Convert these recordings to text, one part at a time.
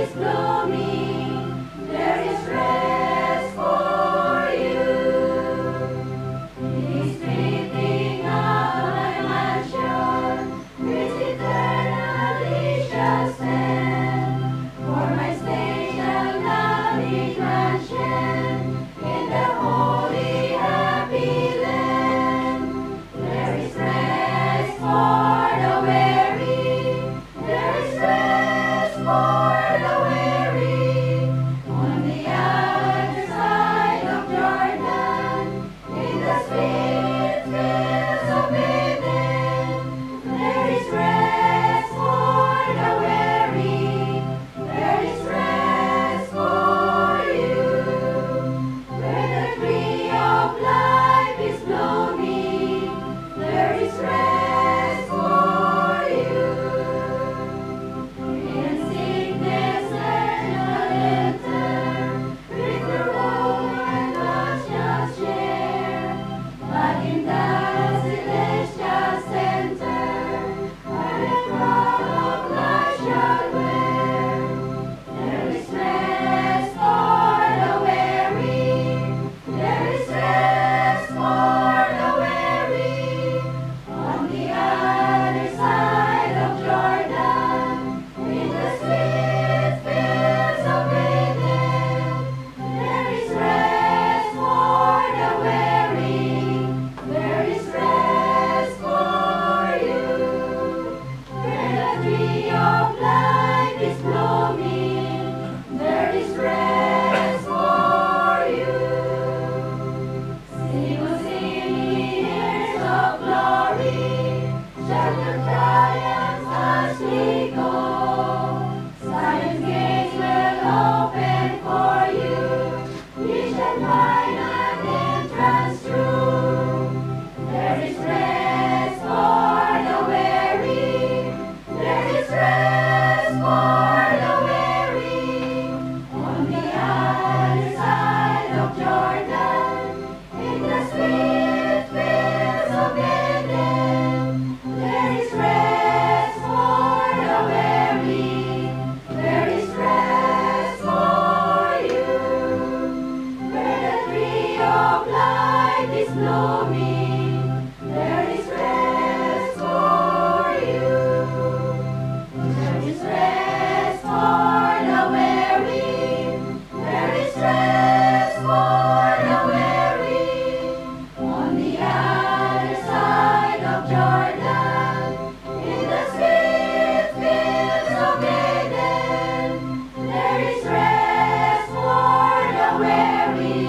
is blooming, there is rest for you. He's building up my mansion, which eternally shall stand. For my stay shall not be transient in the holy happy land. There is rest for the weary, there is rest for the weary, on the other side of Jordan, in the sweet fields of Eden. There is rest for the weary, there is rest for you. Where the tree of life is blooming, there is rest for you. In sickness shall enter, with the Lord God shall share, but in the celestial center, where the crown of life shall wear. There is rest for the weary, there is rest for the weary, on the other side of Jordan, in the sweet fields of Eden. There is rest for the weary, there is rest for you. Where the tree of life is blooming, there is rest for you. Sing, O sing, years of glory, shout your triumphs as we go. Zion's gates will open for you, ye shall find an entrance through. There is rest for the weary, there is rest for the weary, on the other side of Jordan, in the sweet fields of Eden. There is rest for the weary, there is rest for you. Where the tree of life is blooming, there is rest for you. There is rest for the weary, there is rest for the weary, on the other side of Jordan, in the sweet fields of Eden. There is rest for the weary,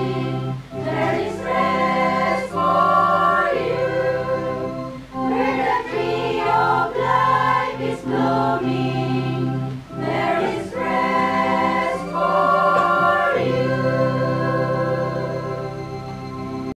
there is rest for you. Where the tree of life is blooming,